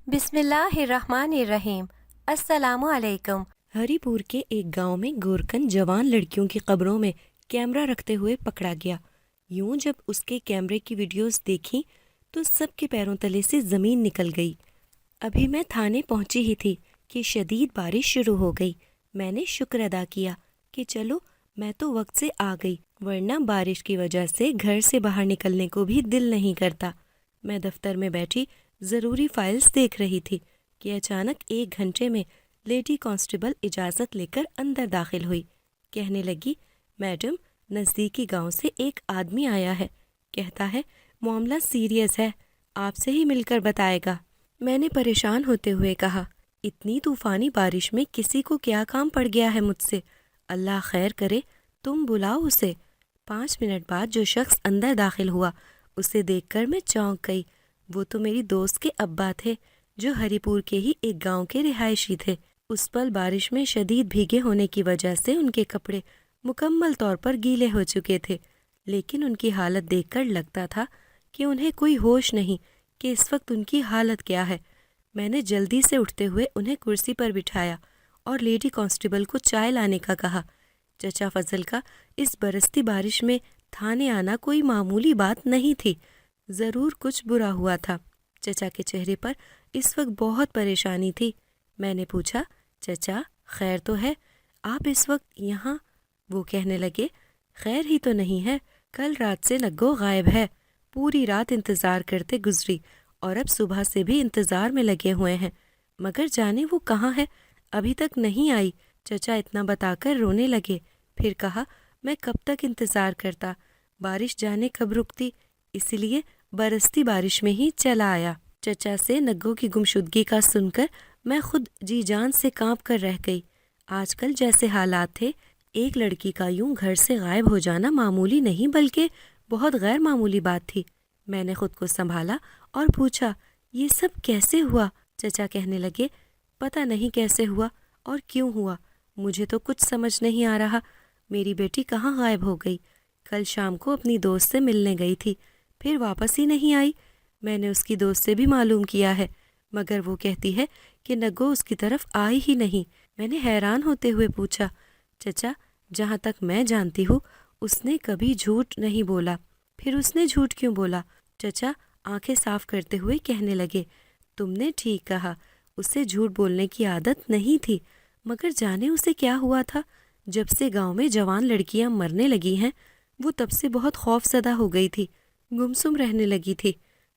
بسم اللہ الرحمن الرحیم۔ السلام علیکم۔ ہری پور کے ایک گاؤں میں گورکن جوان لڑکیوں کی قبروں میں کیمرہ رکھتے ہوئے پکڑا گیا۔ یوں جب اس کے کیمرے کی ویڈیوز دیکھیں تو سب کے پیروں تلے سے زمین نکل گئی۔ ابھی میں تھانے پہنچی ہی تھی کہ شدید بارش شروع ہو گئی۔ میں نے شکر ادا کیا کہ چلو میں تو وقت سے آ گئی، ورنہ بارش کی وجہ سے گھر سے باہر نکلنے کو بھی دل نہیں کرتا۔ میں دفتر میں بیٹھی ضروری فائلز دیکھ رہی تھی کہ اچانک 1 گھنٹے میں لیڈی کانسٹیبل اجازت لے کر اندر داخل ہوئی۔ کہنے لگی، میڈم، نزدیکی گاؤں سے ایک آدمی آیا ہے، کہتا ہے معاملہ سیریس ہے، آپ سے ہی مل کر بتائے گا۔ میں نے پریشان ہوتے ہوئے کہا، اتنی طوفانی بارش میں کسی کو کیا کام پڑ گیا ہے مجھ سے؟ اللہ خیر کرے، تم بلاؤ اسے۔ 5 منٹ بعد جو شخص اندر داخل ہوا اسے دیکھ کر میں چونک گئی۔ وہ تو میری دوست کے ابا تھے، جو ہری پور کے ہی ایک گاؤں کے رہائشی تھے۔ اس پل بارش میں شدید بھیگے ہونے کی وجہ سے ان کے کپڑے مکمل طور پر گیلے ہو چکے تھے، لیکن ان کی حالت دیکھ کر لگتا تھا کہ انہیں کوئی ہوش نہیں کہ اس وقت ان کی حالت کیا ہے۔ میں نے جلدی سے اٹھتے ہوئے انہیں کرسی پر بٹھایا اور لیڈی کانسٹیبل کو چائے لانے کا کہا۔ چچا فضل کا اس برستی بارش میں تھانے آنا کوئی معمولی بات نہیں تھی، ضرور کچھ برا ہوا تھا۔ چچا کے چہرے پر اس وقت بہت پریشانی تھی۔ میں نے پوچھا، چچا خیر تو ہے؟ آپ اس وقت یہاں؟ وہ کہنے لگے، خیر ہی تو نہیں ہے، کل رات سے نگو غائب ہے، پوری رات انتظار کرتے گزری اور اب صبح سے بھی انتظار میں لگے ہوئے ہیں، مگر جانے وہ کہاں ہے، ابھی تک نہیں آئی۔ چچا اتنا بتا کر رونے لگے، پھر کہا، میں کب تک انتظار کرتا، بارش جانے کب رکتی، اسی لیے برستی بارش میں ہی چلا آیا۔ چچا سے نگو کی گمشدگی کا سن کر میں خود جی جان سے کانپ کر رہ گئی۔ آج کل جیسے حالات تھے، ایک لڑکی کا یوں گھر سے غائب ہو جانا معمولی نہیں بلکہ بہت غیر معمولی بات تھی۔ میں نے خود کو سنبھالا اور پوچھا، یہ سب کیسے ہوا؟ چچا کہنے لگے، پتہ نہیں کیسے ہوا اور کیوں ہوا، مجھے تو کچھ سمجھ نہیں آ رہا۔ میری بیٹی کہاں غائب ہو گئی؟ کل شام کو اپنی دوست سے ملنے گئی تھی، پھر واپس ہی نہیں آئی۔ میں نے اس کی دوست سے بھی معلوم کیا ہے، مگر وہ کہتی ہے کہ نگو اس کی طرف آئی ہی نہیں۔ میں نے حیران ہوتے ہوئے پوچھا، چچا جہاں تک میں جانتی ہوں اس نے کبھی جھوٹ نہیں بولا، پھر اس نے جھوٹ کیوں بولا؟ چچا آنکھیں صاف کرتے ہوئے کہنے لگے، تم نے ٹھیک کہا، اسے جھوٹ بولنے کی عادت نہیں تھی، مگر جانے اسے کیا ہوا تھا، جب سے گاؤں میں جوان لڑکیاں مرنے لگی ہیں وہ تب سے بہت خوف زدہ ہو گئی تھی، گمسم رہنے لگی تھی،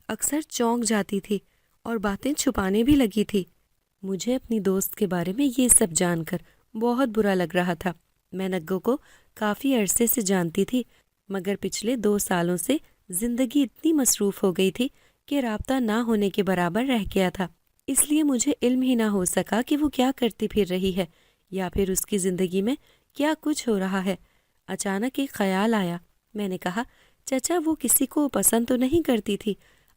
اکثر چونک جاتی تھی اور باتیں چھپانے بھی لگی تھی۔ مجھے اپنی دوست کے بارے میں یہ سب جان کر بہت برا لگ رہا تھا۔ میں نگو کو کافی عرصے سے جانتی تھی، مگر پچھلے 2 سالوں سے زندگی اتنی مصروف ہو گئی تھی کہ رابطہ نہ ہونے کے برابر رہ گیا تھا، اس لیے مجھے علم ہی نہ ہو سکا کہ وہ کیا کرتی پھر رہی ہے یا پھر اس کی زندگی میں کیا کچھ ہو رہا ہے۔ اچانک ایک خیال آیا۔ میں نے کہا، چچا وہ کسی کو پسند تو نہیں کرتی تھی؟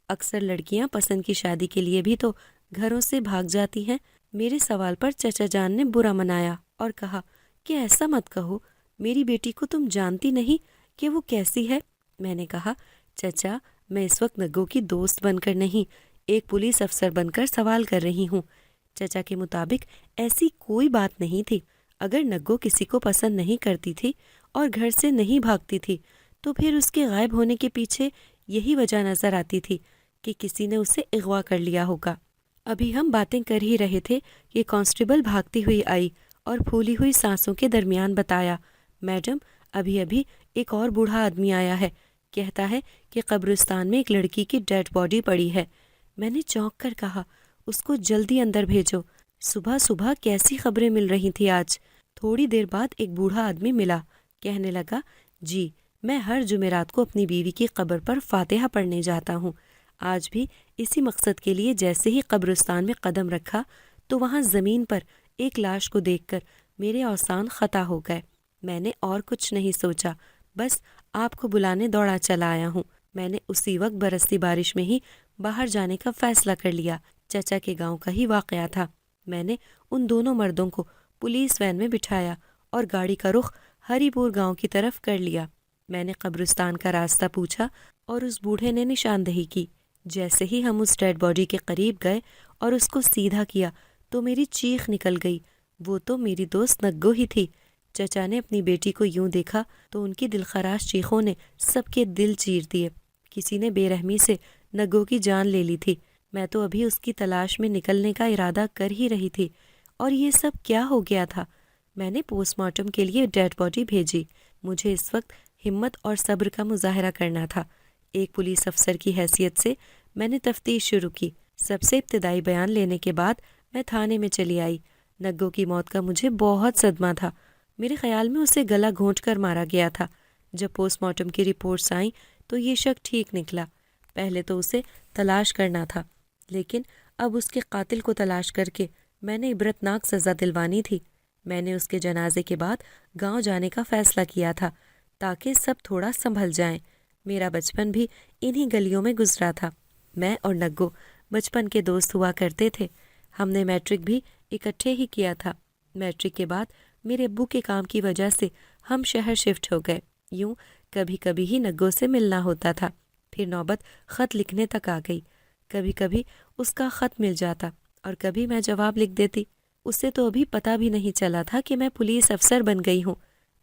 اکثر لڑکیاں پسند کی شادی کے لیے بھی تو گھروں سے بھاگ جاتی ہیں۔ میرے سوال پر چچا جان نے برا منایا اور کہا کہ ایسا مت کہو، میری بیٹی کو تم جانتی نہیں کہ وہ کیسی ہے۔ میں نے کہا، چچا میں اس وقت نگو کی دوست بن کر نہیں، ایک پولیس افسر بن کر سوال کر رہی ہوں۔ چچا کے مطابق ایسی کوئی بات نہیں تھی۔ اگر نگو کسی کو پسند نہیں کرتی تھی اور گھر سے نہیں بھاگتی تھی تو پھر اس کے غائب ہونے کے پیچھے یہی وجہ نظر آتی تھی کہ کسی نے اسے اغوا کر لیا ہوگا۔ ابھی ہم باتیں کر ہی رہے تھے کہ کانسٹیبل بھاگتی ہوئی آئی اور پھولی ہوئی سانسوں کے درمیان بتایا، میڈم ابھی ابھی ایک اور بوڑھا آدمی آیا ہے، کہتا ہے کہ قبرستان میں ایک لڑکی کی ڈیڈ باڈی پڑی ہے۔ میں نے چونک کر کہا، اس کو جلدی اندر بھیجو، صبح صبح کیسی خبریں مل رہی تھی آج۔ تھوڑی دیر بعد ایک بوڑھا آدمی ملا، کہنے لگا، جی میں ہر جمعرات کو اپنی بیوی کی قبر پر فاتحہ پڑھنے جاتا ہوں، آج بھی اسی مقصد کے لیے جیسے ہی قبرستان میں قدم رکھا تو وہاں زمین پر ایک لاش کو دیکھ کر میرے اوسان خطا ہو گئے۔ میں نے اور کچھ نہیں سوچا، بس آپ کو بلانے دوڑا چلا آیا ہوں۔ میں نے اسی وقت برستی بارش میں ہی باہر جانے کا فیصلہ کر لیا۔ چچا کے گاؤں کا ہی واقعہ تھا۔ میں نے ان دونوں مردوں کو پولیس وین میں بٹھایا اور گاڑی کا رخ ہری پور گاؤں کی طرف کر لیا۔ میں نے قبرستان کا راستہ پوچھا اور اس بوڑھے نے نشاندہی کی۔ جیسے ہی ہم اس ڈیڈ باڈی کے قریب گئے اور اس کو سیدھا کیا تو میری چیخ نکل گئی۔ وہ تو میری دوست نگو ہی تھی۔ چچا نے اپنی بیٹی کو یوں دیکھا تو ان کی دلخراش چیخوں نے سب کے دل چیر دیے۔ کسی نے بے رحمی سے نگو کی جان لے لی تھی۔ میں تو ابھی اس کی تلاش میں نکلنے کا ارادہ کر ہی رہی تھی، اور یہ سب کیا ہو گیا تھا؟ میں نے پوسٹ مارٹم کے لیے ڈیڈ باڈی بھیجی۔ مجھے اس وقت ہمت اور صبر کا مظاہرہ کرنا تھا۔ ایک پولیس افسر کی حیثیت سے میں نے تفتیش شروع کی۔ سب سے ابتدائی بیان لینے کے بعد میں تھانے میں چلی آئی۔ نگو کی موت کا مجھے بہت صدمہ تھا۔ میرے خیال میں اسے گلا گھونٹ کر مارا گیا تھا۔ جب پوسٹ مارٹم کی رپورٹس آئیں تو یہ شک ٹھیک نکلا۔ پہلے تو اسے تلاش کرنا تھا، لیکن اب اس کے قاتل کو تلاش کر کے میں نے عبرتناک سزا دلوانی تھی۔ میں نے اس کے جنازے کے بعد گاؤں جانے کا فیصلہ کیا تھا تاکہ سب تھوڑا سنبھل جائیں۔ میرا بچپن بھی انہی گلیوں میں گزرا تھا۔ میں اور نگو بچپن کے دوست ہوا کرتے تھے۔ ہم نے میٹرک بھی اکٹھے ہی کیا تھا۔ میٹرک کے بعد میرے ابو کے کام کی وجہ سے ہم شہر شفٹ ہو گئے۔ یوں کبھی کبھی ہی نگو سے ملنا ہوتا تھا۔ پھر نوبت خط لکھنے تک آ گئی۔ کبھی کبھی اس کا خط مل جاتا اور کبھی میں جواب لکھ دیتی۔ اسے تو ابھی پتہ بھی نہیں چلا تھا کہ میں پولیس افسر بن گئی ہوں۔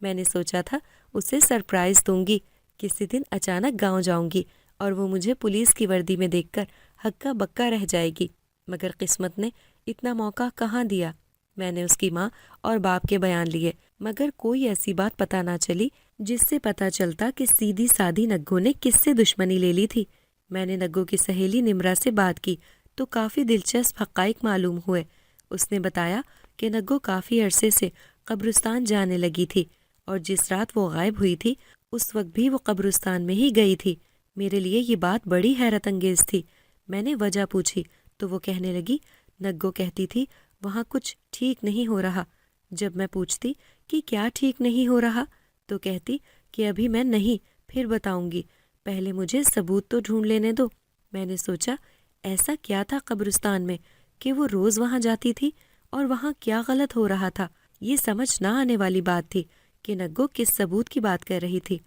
میں نے سوچا تھا اسے سرپرائز دوں گی، کسی دن اچانک گاؤں جاؤں گی اور وہ مجھے پولیس کی وردی میں دیکھ کر ہکا بکا رہ جائے گی، مگر قسمت نے اتنا موقع کہاں دیا۔ میں نے اس کی ماں اور باپ کے بیان لیے، مگر کوئی ایسی بات پتہ نہ چلی جس سے پتہ چلتا کہ سیدھی سادھی نگو نے کس سے دشمنی لے لی تھی۔ میں نے نگو کی سہیلی نمرا سے بات کی تو کافی دلچسپ حقائق معلوم ہوئے۔ اس نے بتایا کہ نگو کافی عرصے سے قبرستان جانے لگی تھی، اور جس رات وہ غائب ہوئی تھی اس وقت بھی وہ قبرستان میں ہی گئی تھی۔ میرے لیے یہ بات بڑی حیرت انگیز تھی۔ میں نے وجہ پوچھی تو وہ کہنے لگی، نگو کہتی تھی وہاں کچھ ٹھیک نہیں ہو رہا۔ جب میں پوچھتی کہ کیا ٹھیک نہیں ہو رہا تو کہتی کہ ابھی میں نہیں، پھر بتاؤں گی، پہلے مجھے ثبوت تو ڈھونڈ لینے دو۔ میں نے سوچا ایسا کیا تھا قبرستان میں کہ وہ روز وہاں جاتی تھی، اور وہاں کیا غلط ہو رہا تھا؟ یہ سمجھ نہ آنے والی بات تھی کہ نگو کس ثبوت کی بات کر رہی تھی۔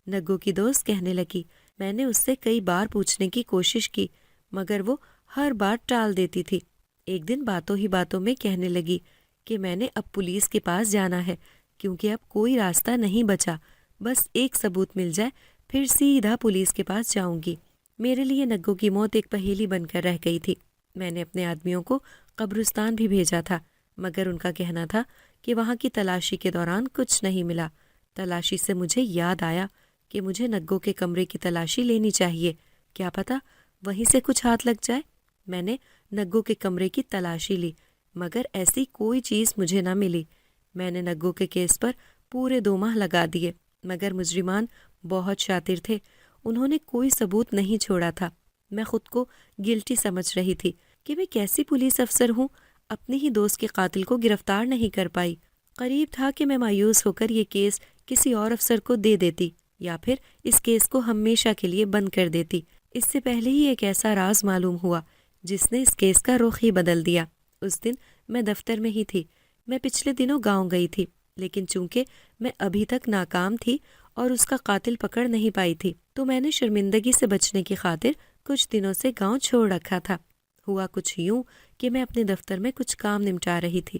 نگو کی دوست کہنے لگی، میں نے اس سے کئی بار پوچھنے کی کوشش کی، مگر وہ ہر بار ٹال دیتی تھی۔ ایک دن باتوں ہی باتوں میں کہنے لگی کہ میں نے اب پولیس کے پاس جانا ہے، کیونکہ اب کوئی راستہ نہیں بچا، بس ایک ثبوت مل جائے پھر سیدھا پولیس کے پاس جاؤں گی۔ میرے لیے نگو کی موت ایک پہیلی بن کر رہ گئی تھی۔ میں نے اپنے آدمیوں کو قبرستان بھی بھیجا تھا، مگر ان کا کہنا تھا کہ وہاں کی تلاشی کے دوران کچھ نہیں ملا۔ تلاشی سے مجھے یاد آیا کہ مجھے نگو کے کمرے کی تلاشی لینی چاہیے، کیا پتہ وہیں سے کچھ ہاتھ لگ جائے۔ میں نے نگو کے کمرے کی تلاشی لی، مگر ایسی کوئی چیز مجھے نہ ملی۔ میں نے نگو کے کیس پر پورے 2 ماہ لگا دیے، مگر مجرمان بہت شاطر تھے، انہوں نے کوئی ثبوت نہیں چھوڑا تھا۔ میں خود کو گلٹی سمجھ رہی تھی کہ میں کیسی پولیس افسر ہوں، اپنی ہی دوست کے قاتل کو گرفتار نہیں کر پائی۔ قریب تھا کہ میں مایوس ہو کر یہ کیس کسی اور افسر کو دے دیتی، یا پھر اس کیس کو ہمیشہ کے لیے بند کر دیتی۔ اس سے پہلے ہی ایک ایسا راز معلوم ہوا جس نے اس کیس کا رخ ہی بدل دیا۔ اس دن میں دفتر میں ہی تھی۔ میں پچھلے دنوں گاؤں گئی تھی، لیکن چونکہ میں ابھی تک ناکام تھی اور اس کا قاتل پکڑ نہیں پائی تھی، تو میں نے شرمندگی سے بچنے کی خاطر کچھ دنوں سے گاؤں چھوڑ رکھا تھا۔ ہوا کچھ یوں کہ میں اپنے دفتر میں کچھ کام نمٹا رہی تھی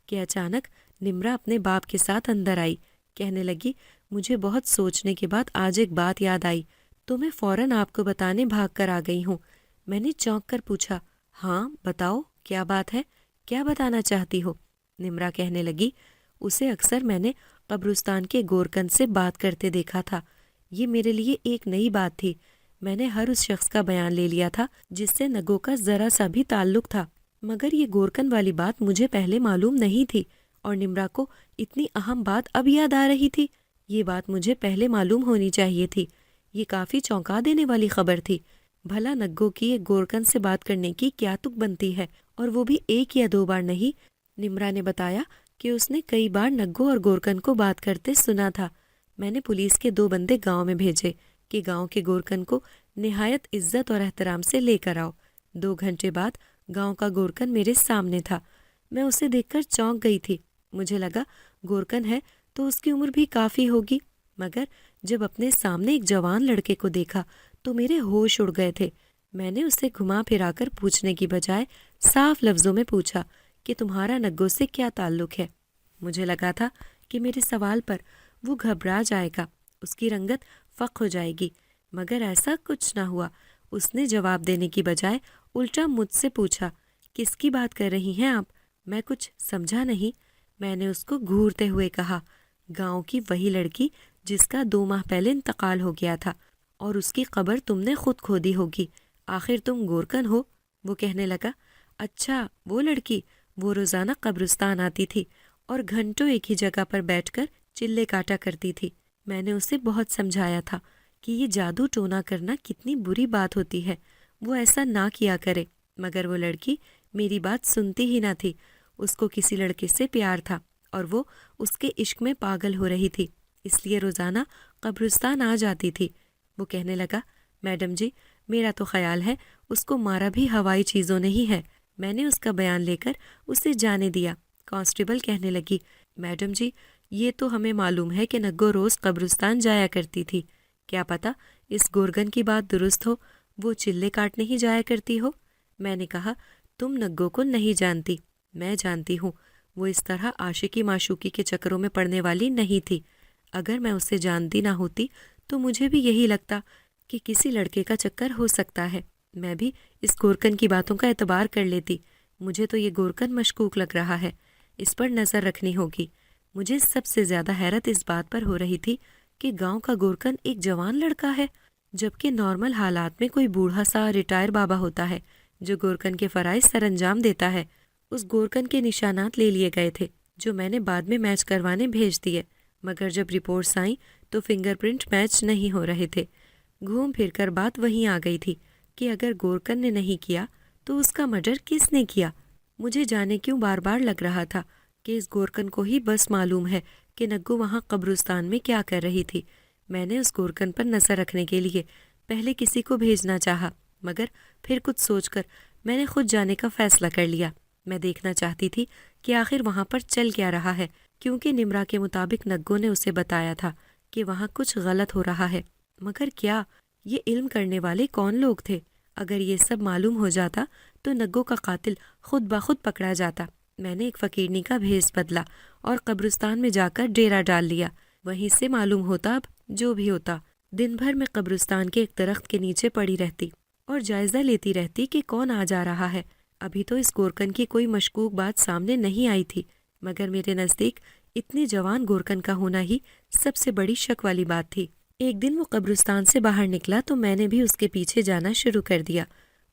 کہ اچانک نمرا اپنے باپ کے ساتھ اندر آئی۔ کہنے لگی، مجھے بہت سوچنے کے بعد آج ایک بات یاد آئی، تو میں فوراً آپ کو بتانے بھاگ کر آ گئی ہوں۔ میں نے چونک کر پوچھا، ہاں بتاؤ کیا بات ہے، کیا بتانا چاہتی ہو؟ نمرا کہنے لگی، اسے اکثر میں نے قبرستان کے گورکن سے بات کرتے دیکھا تھا۔ یہ میرے لیے ایک نئی بات تھی۔ میں نے ہر اس شخص کا بیان لے لیا تھا جس سے نگو کا ذرا سا بھی تعلق تھا، مگر یہ گورکن والی بات مجھے پہلے معلوم نہیں تھی، اور نمرا کو اتنی اہم بات اب یاد آ رہی تھی۔ یہ بات مجھے پہلے معلوم ہونی چاہیے تھی۔ یہ کافی چونکا دینے والی خبر تھی۔ بھلا نگو کی ایک گورکن سے بات کرنے کی کیا تک بنتی ہے، اور وہ بھی 1 یا 2 بار نہیں۔ نمرا نے بتایا کہ اس نے کئی بار نگو اور گورکن کو بات کرتے سنا تھا۔ میں نے پولیس کے 2 بندے گاؤں میں بھیجے کہ گاؤں کے گورکن کو نہایت عزت اور احترام سے لے کر آؤ۔ 2 گھنٹے بعد گاؤں کا گورکن میرے سامنے تھا۔ میں اسے دیکھ کر چونک گئی تھی۔ مجھے لگا گورکن ہے تو اس کی عمر بھی کافی ہوگی، مگر جب اپنے سامنے ایک جوان لڑکے کو دیکھا تو میرے ہوش اڑ گئے تھے۔ میں نے اسے گھما پھرا کر پوچھنے کی بجائے صاف لفظوں میں پوچھا کہ تمہارا نگوں سے کیا تعلق ہے۔ مجھے لگا تھا کہ میرے سوال پر وہ گھبرا جائے گا، اس کی رنگت فق ہو جائے گی، مگر ایسا کچھ نہ ہوا۔ اس نے جواب دینے کی بجائے الٹا مجھ سے پوچھا، کس کی بات کر رہی ہیں آپ؟ میں کچھ سمجھا نہیں۔ میں نے اس کو گھورتے ہوئے کہا، گاؤں کی وہی لڑکی جس کا 2 ماہ پہلے انتقال ہو گیا تھا، اور اس کی قبر تم نے خود کھودی ہوگی۔ آخر تم گورکن ہو۔ وہ کہنے لگا، اچھا وہ لڑکی، وہ روزانہ قبرستان آتی تھی اور گھنٹوں ایک ہی جگہ پر بیٹھ کر چلے کاٹا کرتی تھی۔ میں نے اسے بہت سمجھایا تھا کہ یہ جادو ٹونا کرنا کتنی بری بات ہوتی ہے، وہ ایسا نہ کیا کرے، مگر وہ لڑکی میری بات سنتی ہی نہ تھی۔ اس کو کسی لڑکے سے پیار تھا اور وہ اس کے عشق میں پاگل ہو رہی تھی، اس لیے روزانہ قبرستان آ جاتی تھی۔ وہ کہنے لگا، میڈم جی، میرا تو خیال ہے اس کو مارا بھی ہوائی چیزوں نے ہی ہے۔ میں نے اس کا بیان لے کر اسے جانے دیا۔ کانسٹیبل کہنے لگی، میڈم جی، یہ تو ہمیں معلوم ہے کہ نگو روز قبرستان جایا کرتی تھی، کیا پتہ اس گورگن کی بات درست ہو، وہ چلے کاٹنے ہی جایا کرتی ہو۔ میں نے کہا، تم نگو کو نہیں جانتی، میں جانتی ہوں، وہ اس طرح عاشقی معشوقی کے چکروں میں پڑنے والی نہیں تھی۔ اگر میں اسے جانتی نہ ہوتی تو مجھے بھی یہی لگتا کہ کسی لڑکے کا چکر ہو سکتا ہے، میں بھی اس گورکن کی باتوں کا اعتبار کر لیتی۔ مجھے تو یہ گورکن مشکوک لگ رہا ہے، اس پر نظر رکھنی ہوگی۔ مجھے سب سے زیادہ حیرت اس بات پر ہو رہی تھی کہ گاؤں کا گورکن ایک جوان لڑکا ہے، جبکہ نارمل حالات میں کوئی بوڑھا سا ریٹائر بابا ہوتا ہے جو گورکن کے فرائض سر انجام دیتا ہے۔ اس گورکن کے نشانات لے لیے گئے تھے جو میں نے بعد میں میچ کروانے بھیج دیے، مگر جب رپورٹس آئیں تو فنگر پرنٹ میچ نہیں ہو رہے تھے۔ گھوم پھر کر بات وہیں آ گئی تھی کہ اگر گورکن نے نہیں کیا تو اس کا مرڈر کس نے کیا؟ مجھے جانے کیوں بار بار لگ رہا تھا کہ اس گورکن کو ہی بس معلوم ہے کہ نگو وہاں قبرستان میں کیا کر رہی تھی۔ میں نے اس گورکن پر نظر رکھنے کے لیے پہلے کسی کو بھیجنا چاہا، مگر پھر کچھ سوچ کر میں نے خود جانے کا فیصلہ کر لیا۔ میں دیکھنا چاہتی تھی کہ آخر وہاں پر چل کیا رہا ہے، کیونکہ نمرا کے مطابق نگو نے اسے بتایا تھا کہ وہاں کچھ غلط ہو رہا ہے، مگر کیا؟ یہ علم کرنے والے کون لوگ تھے؟ اگر یہ سب معلوم ہو جاتا تو نگو کا قاتل خود بخود پکڑا جاتا۔ میں نے ایک فقیرنی کا بھیس بدلا اور قبرستان میں جا کر ڈیرا ڈال لیا۔ وہیں سے معلوم ہوتا اب جو بھی ہوتا۔ دن بھر میں قبرستان کے ایک درخت کے نیچے پڑی رہتی اور جائزہ لیتی رہتی کہ کون آ جا رہا ہے۔ ابھی تو اس گورکن کی کوئی مشکوک بات سامنے نہیں آئی تھی، مگر میرے نزدیک اتنے جوان گورکن کا ہونا ہی سب سے بڑی شک والی بات تھی۔ ایک دن وہ قبرستان سے باہر نکلا تو میں نے بھی اس کے پیچھے جانا شروع کر دیا۔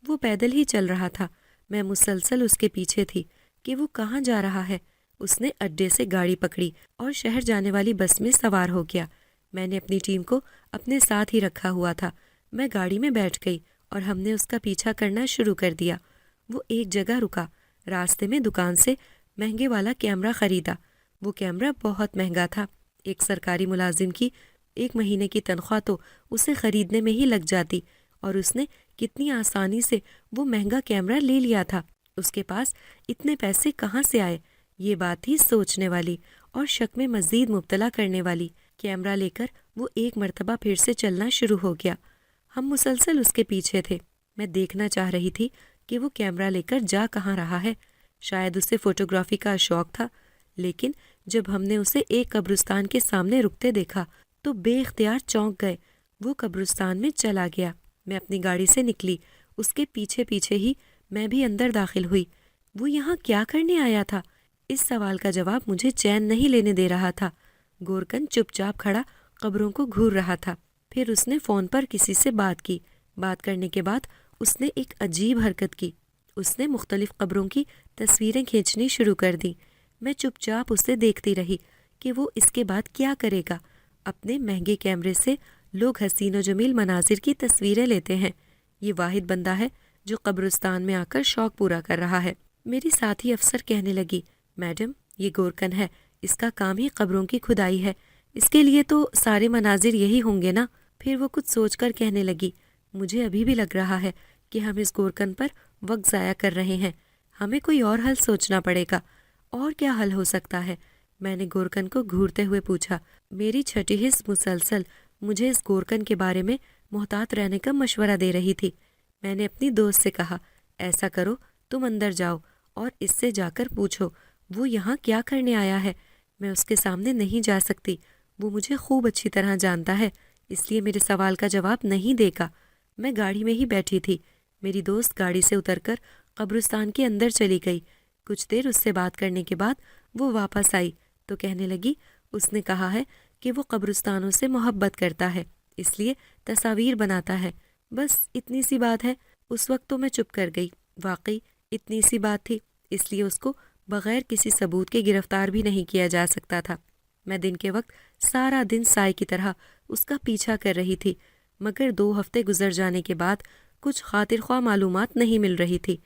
وہ پیدل ہی چل رہا تھا، میں مسلسل اس کے پیچھے تھی کہ وہ کہاں جا رہا ہے۔ اس نے اڈے سے گاڑی پکڑی اور شہر جانے والی بس میں سوار ہو گیا۔ میں نے اپنی ٹیم کو اپنے ساتھ ہی رکھا ہوا تھا۔ میں گاڑی میں بیٹھ گئی اور ہم نے اس کا پیچھا کرنا شروع کر دیا۔ وہ ایک جگہ رکا، راستے میں دکان سے مہنگے والا کیمرہ خریدا۔ وہ کیمرہ بہت مہنگا تھا، ایک سرکاری ملازم کی 1 مہینے کی تنخواہ تو اسے خریدنے میں ہی لگ جاتی، اور اس نے کتنی آسانی سے وہ مہنگا کیمرہ لے لیا تھا۔ اس کے پاس اتنے پیسے کہاں سے آئے؟ یہ بات ہی سوچنے والی اور شک میں مزید مبتلا کرنے والی۔ کیمرہ لے کر وہ ایک مرتبہ پھر سے چلنا شروع ہو گیا۔ ہم مسلسل اس کے پیچھے تھے۔ میں دیکھنا چاہ رہی تھی کہ وہ کیمرہ لے کر جا کہاں رہا ہے۔ شاید اسے فوٹوگرافی کا شوق تھا، لیکن جب ہم نے اسے ایک قبرستان کے سامنے رکتے دیکھا تو بے اختیار چونک گئے۔ وہ قبرستان میں چلا گیا۔ میں اپنی گاڑی سے نکلی، اس کے پیچھے پیچھے ہی میں بھی اندر داخل ہوئی۔ وہ یہاں کیا کرنے آیا تھا؟ اس سوال کا جواب مجھے چین نہیں لینے دے رہا تھا۔ گورکن چپ چاپ کھڑا قبروں کو گھور رہا تھا۔ پھر اس نے فون پر کسی سے بات کی۔ بات کرنے کے بعد اس نے ایک عجیب حرکت کی۔ اس نے مختلف قبروں کی تصویریں کھینچنی شروع کر دیں۔ میں چپ چاپ اسے دیکھتی رہی کہ وہ اس کے بعد کیا کرے گا۔ اپنے مہنگے کیمرے سے لوگ حسین و جمیل مناظر کی تصویریں لیتے ہیں، یہ واحد بندہ ہے جو قبرستان میں آ کر شوق پورا کر رہا ہے۔ میری ساتھی افسر کہنے لگی، میڈم یہ گورکن ہے، اس کا کام ہی قبروں کی کھدائی ہے، اس کے لیے تو سارے مناظر یہی ہوں گے نا۔ پھر وہ کچھ سوچ کر کہنے لگی، مجھے ابھی بھی لگ رہا ہے کہ ہم اس گورکن پر وقت ضائع کر رہے ہیں، ہمیں کوئی اور حل سوچنا پڑے گا۔ اور کیا حل ہو سکتا ہے؟ میں نے گورکن کو گھورتے ہوئے پوچھا۔ میری چھٹی حص مسلسل مجھے اس گورکن کے بارے میں محتاط رہنے کا مشورہ دے رہی تھی۔ میں نے اپنی دوست سے کہا، ایسا کرو تم اندر جاؤ اور اس سے جا کر پوچھو وہ یہاں کیا کرنے آیا ہے۔ میں اس کے سامنے نہیں جا سکتی، وہ مجھے خوب اچھی طرح جانتا ہے، اس لیے میرے سوال کا جواب نہیں دے گا۔ میں گاڑی میں ہی بیٹھی تھی، میری دوست گاڑی سے اتر کر قبرستان کے اندر چلی گئی۔ کچھ دیر اس سے بات کرنے کے بعد وہ واپس آئی تو کہنے لگی اس نے کہا ہے کہ وہ قبرستانوں سے محبت کرتا ہے، اس لیے تصاویر بناتا ہے۔ بس اتنی سی بات ہے۔ اس وقت تو میں چپ کر گئی، واقعی اتنی سی بات تھی، اس لیے اس کو بغیر کسی ثبوت کے گرفتار بھی نہیں کیا جا سکتا تھا۔ میں دن کے وقت سارا دن سائے کی طرح اس کا پیچھا کر رہی تھی، مگر 2 ہفتے گزر جانے کے بعد کچھ خاطر خواہ معلومات نہیں مل رہی تھی۔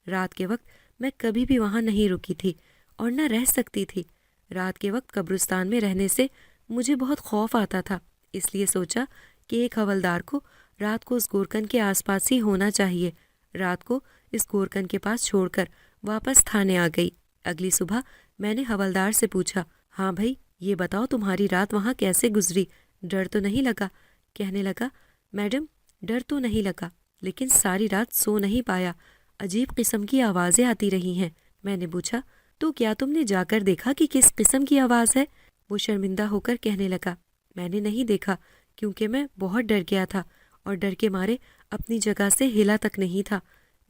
رات کے وقت میں کبھی بھی وہاں نہیں رکی تھی اور نہ رہ سکتی تھی۔ رات کے وقت قبرستان میں رہنے سے مجھے بہت خوف آتا تھا، اس لیے سوچا کہ ایک حوالدار کو رات کو اس گورکن کے آس پاس ہی ہونا چاہیے۔ رات کو اس گورکن کے پاس چھوڑ کر واپس تھانے آ گئی۔ اگلی صبح میں نے حوالدار سے پوچھا، ہاں بھائی یہ بتاؤ تمہاری رات وہاں کیسے گزری، ڈر تو نہیں لگا؟ کہنے لگا، میڈم ڈر تو نہیں لگا، لیکن ساری رات سو نہیں پایا، عجیب قسم کی آوازیں آتی رہی ہیں۔ میں نے پوچھا، تو کیا تم نے جا کر دیکھا کہ کس قسم کی آواز ہے؟ وہ شرمندہ ہو کر کہنے لگا، میں نے نہیں دیکھا کیونکہ میں بہت ڈر گیا تھا اور ڈر کے مارے اپنی جگہ سے ہلا تک نہیں تھا۔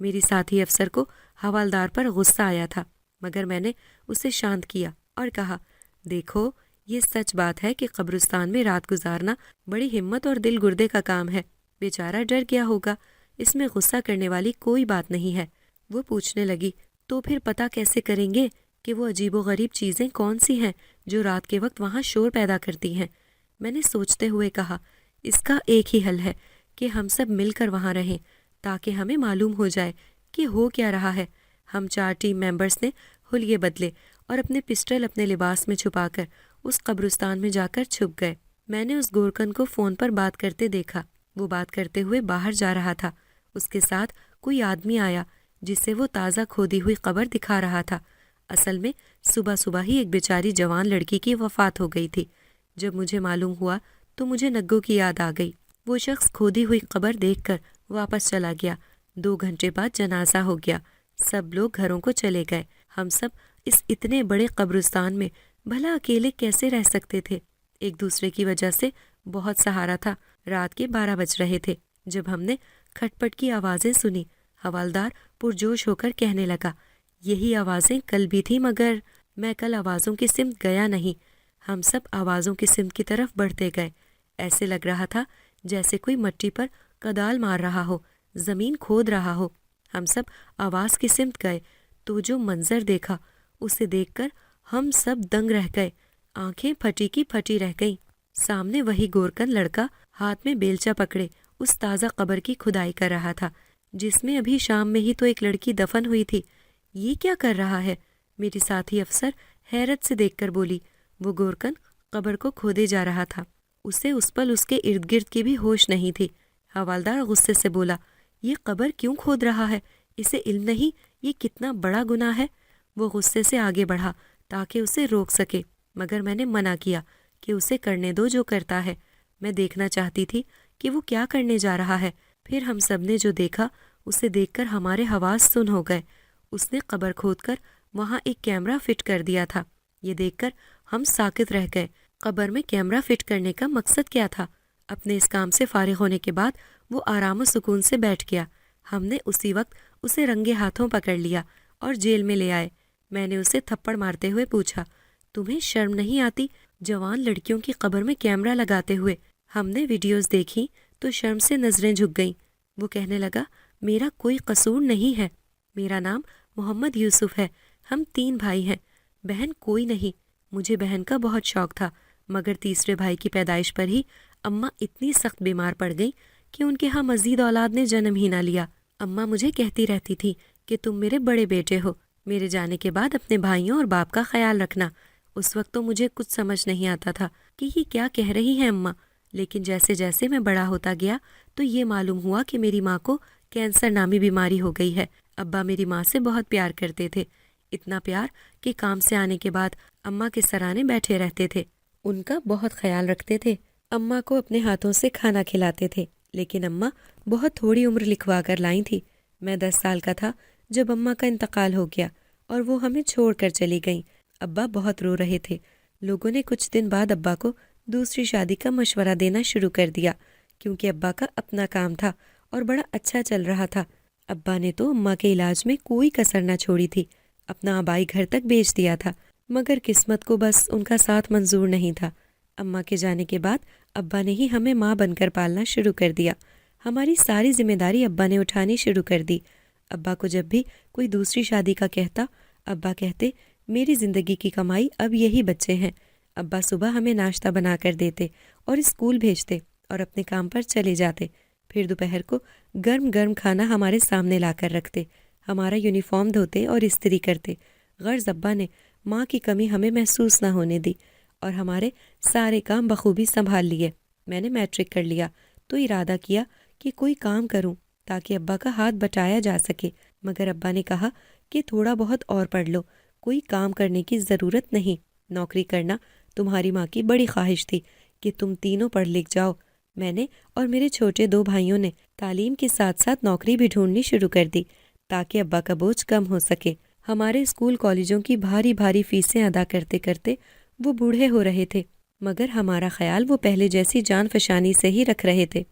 میری ساتھی افسر کو حوالدار پر غصہ آیا تھا، مگر میں نے اسے شانت کیا اور کہا، دیکھو یہ سچ بات ہے کہ قبرستان میں رات گزارنا بڑی ہمت اور دل گردے کا کام ہے، بیچارہ ڈر گیا ہوگا، اس میں غصہ کرنے والی کوئی بات نہیں ہے۔ وہ پوچھنے لگی، تو پھر پتہ کیسے کریں گے کہ وہ عجیب و غریب چیزیں کون سی ہیں جو رات کے وقت وہاں شور پیدا کرتی ہیں؟ میں نے سوچتے ہوئے کہا، اس کا ایک ہی حل ہے کہ ہم سب مل کر وہاں رہیں تاکہ ہمیں معلوم ہو جائے کہ ہو کیا رہا ہے۔ ہم 4 ٹیم ممبرز نے حلیے بدلے اور اپنے پسٹل اپنے لباس میں چھپا کر اس قبرستان میں جا کر چھپ گئے۔ میں نے اس گورکن کو فون پر بات کرتے دیکھا، وہ بات کرتے ہوئے باہر جا رہا تھا۔ اس کے ساتھ کوئی آدمی آیا جسے وہ تازہ کھودی ہوئی قبر دکھا رہا تھا۔ اصل میں صبح صبح ہی ایک بیچاری جوان لڑکی کی وفات ہو گئی تھی۔ جب مجھے معلوم ہوا تو مجھے نگوں کی یاد آ گئی۔ وہ شخص کھودی ہوئی قبر دیکھ کر واپس چلا گیا۔ 2 گھنٹے بعد جنازہ ہو گیا، سب لوگ گھروں کو چلے گئے۔ ہم سب اس اتنے بڑے قبرستان میں بھلا اکیلے کیسے رہ سکتے تھے؟ ایک دوسرے کی وجہ سے بہت سہارا تھا۔ رات کے 12 بج رہے تھے جب ہم نے کھٹ پٹ کی آوازیں سنی۔ حوالدار پرجوش ہو کر کہنے لگا، یہی آوازیں کل بھی تھیں، مگر میں کل آوازوں کی سمت گیا نہیں۔ ہم سب آوازوں کی سمت کی طرف بڑھتے گئے۔ ایسے لگ رہا تھا جیسے کوئی مٹی پر کدال مار رہا ہو، زمین کھود رہا ہو۔ ہم سب آواز کی سمت گئے تو جو منظر دیکھا اسے دیکھ کر ہم سب دنگ رہ گئے، آنکھیں پھٹی کی پھٹی رہ گئیں۔ سامنے وہی گورکن لڑکا ہاتھ میں بیلچا پکڑے اس تازہ قبر کی کھدائی کر رہا تھا جس میں ابھی شام میں ہی تو ایک لڑکی دفن ہوئی تھی۔ یہ کیا کر رہا ہے؟ میری ساتھی افسر حیرت سے دیکھ کر بولی۔ وہ گورکن قبر کو کھودے جا رہا تھا، اسے اس پل اس کے ارد گرد کی بھی ہوش نہیں تھی۔ حوالدار غصے سے بولا، یہ قبر کیوں کھود رہا ہے؟ اسے علم نہیں یہ کتنا بڑا گناہ ہے؟ وہ غصے سے آگے بڑھا تاکہ اسے روک سکے، مگر میں نے منع کیا کہ اسے کرنے دو جو کرتا ہے۔ میں دیکھنا چاہتی تھی کہ وہ کیا کرنے جا رہا ہے۔ پھر ہم سب نے جو دیکھا اسے دیکھ کر ہمارے حواس سن ہو گئے۔ اس نے قبر کھود کر وہاں ایک کیمرہ فٹ کر دیا تھا۔ یہ دیکھ کر ہم ساکت رہ گئے۔ قبر میں کیمرہ فٹ کرنے کا مقصد کیا تھا؟ اپنے اس کام سے فارغ ہونے کے بعد وہ آرام و سکون سے بیٹھ گیا۔ ہم نے اسی وقت اسے رنگے ہاتھوں پکڑ لیا اور جیل میں لے آئے۔ میں نے اسے تھپڑ مارتے ہوئے پوچھا، تمہیں شرم نہیں آتی جوان لڑکیوں کی قبر میں کیمرہ لگاتے ہوئے؟ ہم نے ویڈیوز دیکھی تو شرم سے نظریں جھک گئیں۔ وہ کہنے لگا، میرا کوئی قصور نہیں ہے، میرا نام محمد یوسف ہے، ہم 3 بھائی ہیں، بہن کوئی نہیں۔ مجھے بہن کا بہت شوق تھا، مگر تیسرے بھائی کی پیدائش پر ہی اماں اتنی سخت بیمار پڑ گئیں کہ ان کے ہاں مزید اولاد نے جنم ہی نہ لیا۔ اماں مجھے کہتی رہتی تھی کہ تم میرے بڑے بیٹے ہو، میرے جانے کے بعد اپنے بھائیوں اور باپ کا خیال رکھنا۔ اس وقت تو مجھے کچھ سمجھ نہیں آتا تھا کہ یہ کیا کہہ رہی ہیں اماں، لیکن جیسے جیسے میں بڑا ہوتا گیا تو یہ معلوم ہوا کہ میری ماں کو کینسر نامی بیماری ہو گئی ہے۔ ابا میری ماں سے بہت پیار کرتے تھے، اتنا پیار کہ کام سے آنے کے بعد اماں کے سرانے بیٹھے رہتے تھے، ان کا بہت خیال رکھتے تھے، اماں کو اپنے ہاتھوں سے کھانا کھلاتے تھے۔ لیکن اماں بہت تھوڑی عمر لکھوا کر لائی تھی۔ میں 10 سال کا تھا جب اماں کا انتقال ہو گیا اور وہ ہمیں چھوڑ کر چلی گئیں۔ ابا بہت رو رہے تھے۔ لوگوں نے کچھ دن بعد ابا کو دوسری شادی کا مشورہ دینا شروع کر دیا، کیونکہ ابا کا اپنا کام تھا اور بڑا اچھا چل رہا تھا۔ ابا نے تو اماں کے علاج میں کوئی کسر نہ چھوڑی تھی، اپنا آبائی گھر تک بیچ دیا تھا، مگر قسمت کو بس ان کا ساتھ منظور نہیں تھا۔ اماں کے جانے کے بعد ابا نے ہی ہمیں ماں بن کر پالنا شروع کر دیا۔ ہماری ساری ذمہ داری ابا نے اٹھانی شروع کر دی۔ ابا کو جب بھی کوئی دوسری شادی کا کہتا، ابا کہتے میری زندگی کی کمائی اب یہی بچے ہیں۔ ابا صبح ہمیں ناشتہ بنا کر دیتے اور اسکول بھیجتے اور اپنے کام پر چلے جاتے، پھر دوپہر کو گرم گرم کھانا ہمارے سامنے لا کر رکھتے، ہمارا یونیفارم دھوتے اور استری کرتے۔ غرض ابا نے ماں کی کمی ہمیں محسوس نہ ہونے دی اور ہمارے سارے کام بخوبی سنبھال لیے۔ میں نے میٹرک کر لیا تو ارادہ کیا کہ کوئی کام کروں تاکہ ابا کا ہاتھ بٹایا جا سکے، مگر ابا نے کہا کہ تھوڑا بہت اور پڑھ لو، کوئی کام کرنے کی ضرورت نہیں، نوکری کرنا تمہاری ماں کی بڑی خواہش تھی کہ تم تینوں پڑھ لکھ جاؤ۔ میں نے اور میرے چھوٹے 2 بھائیوں نے تعلیم کے ساتھ ساتھ نوکری بھی ڈھونڈنی شروع کر دی تاکہ ابا کا بوجھ کم ہو سکے۔ ہمارے اسکول کالجوں کی بھاری بھاری فیسیں ادا کرتے کرتے وہ بوڑھے ہو رہے تھے، مگر ہمارا خیال وہ پہلے جیسی جان فشانی سے ہی رکھ رہے تھے۔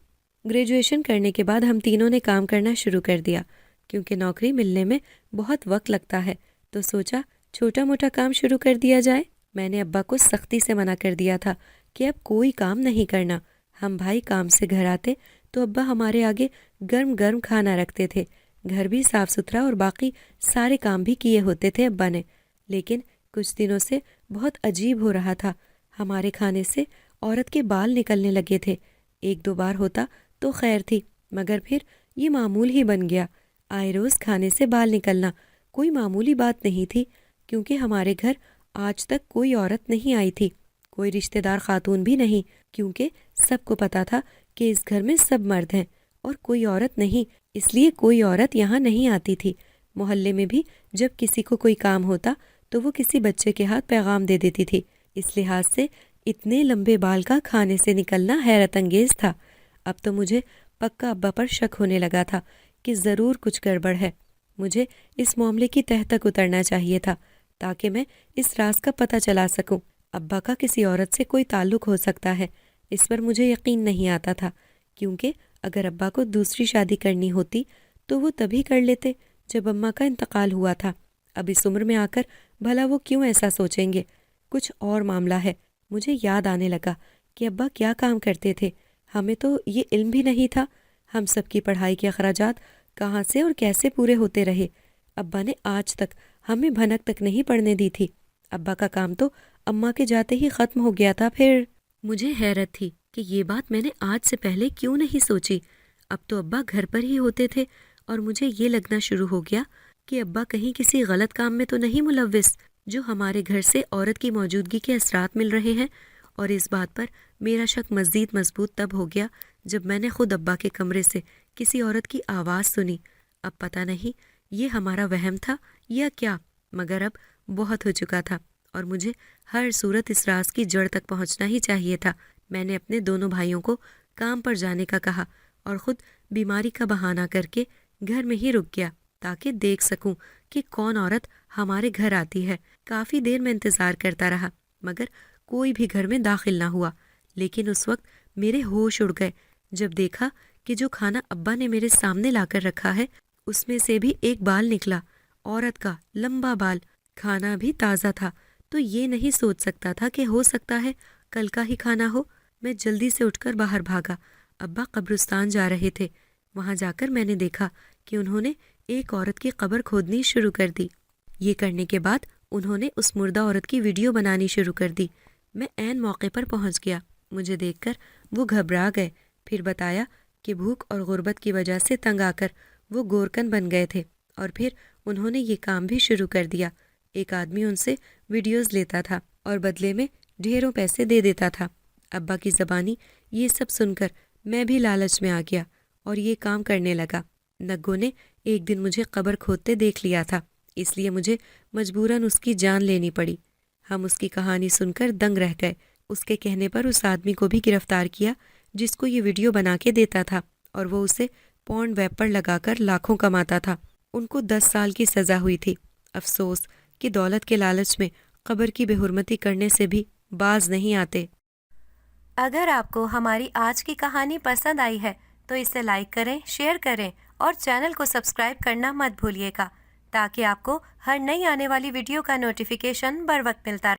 گریجویشن کرنے کے بعد ہم تینوں نے کام کرنا شروع کر دیا، کیونکہ نوکری ملنے میں بہت وقت لگتا ہے، تو سوچا چھوٹا موٹا کام شروع کر دیا جائے۔ میں نے ابا کو سختی سے منع کر دیا تھا کہ اب کوئی کام نہیں کرنا۔ ہم بھائی کام سے گھر آتے تو ابا ہمارے آگے گرم گرم کھانا رکھتے تھے، گھر بھی صاف ستھرا اور باقی سارے کام بھی کیے ہوتے تھے ابا نے۔ لیکن کچھ دنوں سے بہت عجیب ہو رہا تھا، ہمارے کھانے سے عورت کے بال نکلنے لگے تھے۔ 1-2 بار ہوتا تو خیر تھی، مگر پھر یہ معمول ہی بن گیا۔ آئے روز کھانے سے بال نکلنا کوئی معمولی بات نہیں تھی، کیونکہ ہمارے گھر آج تک کوئی عورت نہیں آئی تھی، کوئی رشتہ دار خاتون بھی نہیں، کیونکہ سب کو پتا تھا کہ اس گھر میں سب مرد ہیں اور کوئی عورت نہیں، اس لیے کوئی عورت یہاں نہیں آتی تھی۔ محلے میں بھی جب کسی کو کوئی کام ہوتا تو وہ کسی بچے کے ہاتھ پیغام دے دیتی تھی۔ اس لحاظ سے اتنے لمبے بال کا کھانے سے نکلنا حیرت انگیز تھا۔ اب تو مجھے پکا ابا پر شک ہونے لگا تھا کہ ضرور کچھ گڑبڑ ہے۔ مجھے اس معاملے کی تہہ تک اترنا چاہیے تھا تاکہ میں اس راز کا پتہ چلا سکوں۔ ابا کا کسی عورت سے کوئی تعلق ہو سکتا ہے، اس پر مجھے یقین نہیں آتا تھا، کیونکہ اگر ابا کو دوسری شادی کرنی ہوتی تو وہ تبھی کر لیتے جب اماں کا انتقال ہوا تھا۔ اب اس عمر میں آ کر بھلا وہ کیوں ایسا سوچیں گے؟ کچھ اور معاملہ ہے۔ مجھے یاد آنے لگا کہ ابا کیا کام کرتے تھے، ہمیں تو یہ علم بھی نہیں تھا۔ ہم سب کی پڑھائی کے اخراجات کہاں سے اور کیسے پورے ہوتے رہے؟ ابا نے آج تک ہمیں بھنک تک نہیں پڑھنے دی تھی۔ ابا کا کام تو اماں کے جاتے ہی ختم ہو گیا تھا۔ پھر مجھے حیرت تھی کہ یہ بات میں نے آج سے پہلے کیوں نہیں سوچی۔ اب تو ابا گھر پر ہی ہوتے تھے اور مجھے یہ لگنا شروع ہو گیا کہ ابا کہیں کسی غلط کام میں تو نہیں ملوث، جو ہمارے گھر سے عورت کی موجودگی کے اثرات مل رہے ہیں۔ اور اس بات پر میرا شک مزید مضبوط تب ہو گیا جب میں نے خود ابا کے کمرے سے کسی عورت کی آواز سنی۔ اب پتہ نہیں یہ ہمارا وہم تھا یا کیا، مگر اب بہت ہو چکا تھا اور مجھے ہر صورت اس راز کی جڑ تک پہنچنا ہی چاہیے تھا۔ میں نے اپنے دونوں بھائیوں کو کام پر جانے کا کہا اور خود بیماری کا بہانہ کر کے گھر میں ہی رک گیا تاکہ دیکھ سکوں کہ کون عورت ہمارے گھر آتی ہے۔ کافی دیر میں انتظار کرتا رہا، مگر کوئی بھی گھر میں داخل نہ ہوا۔ لیکن اس وقت میرے ہوش اڑ گئے جب دیکھا کہ جو کھانا ابا نے میرے سامنے لا کر رکھا ہے اس میں سے بھی ایک بال نکلا، عورت کا لمبا بال۔ کھانا بھی تازہ تھا تو یہ نہیں سوچ سکتا تھا کہ ہو سکتا ہے کل کا ہی کھانا ہو۔ میں جلدی سے اٹھ کر باہر بھاگا۔ ابا قبرستان جا رہے تھے۔ وہاں جا کر میں نے دیکھا کہ انہوں نے ایک عورت کی قبر کھودنی شروع کر دی۔ یہ کرنے کے بعد انہوں نے اس مردہ عورت کی ویڈیو بنانی شروع کر دی۔ میں عین موقع پر پہنچ گیا۔ مجھے دیکھ کر وہ گھبرا گئے، پھر بتایا کہ بھوک اور غربت کی وجہ سے تنگ آ کر وہ گورکن بن گئے تھے، اور پھر انہوں نے یہ کام بھی شروع کر دیا۔ ایک آدمی ان سے ویڈیوز لیتا تھا اور بدلے میں ڈھیروں پیسے دے دیتا تھا۔ ابا کی زبانی یہ سب سن کر میں بھی لالچ میں آ گیا اور یہ کام کرنے لگا۔ نگوں نے ایک دن مجھے قبر کھودتے دیکھ لیا تھا، اس لیے مجھے مجبوراً اس کی جان لینی پڑی۔ ہم اس کی کہانی سن کر دنگ رہ گئے۔ اس کے کہنے پر اس آدمی کو بھی گرفتار کیا جس کو یہ ویڈیو بنا کے دیتا تھا اور وہ اسے پورن ویب پر لگا کر لاکھوں کماتا تھا۔ ان کو 10 سال کی سزا ہوئی تھی۔ افسوس کہ دولت کے لالچ میں قبر کی بے حرمتی کرنے سے بھی باز نہیں آتے۔ اگر آپ کو ہماری آج کی کہانی پسند آئی ہے تو اسے لائک کریں، شیئر کریں اور چینل کو سبسکرائب کرنا مت بھولیے گا تاکہ آپ کو ہر نئی آنے والی ویڈیو کا نوٹیفیکیشن بر وقت ملتا رہے۔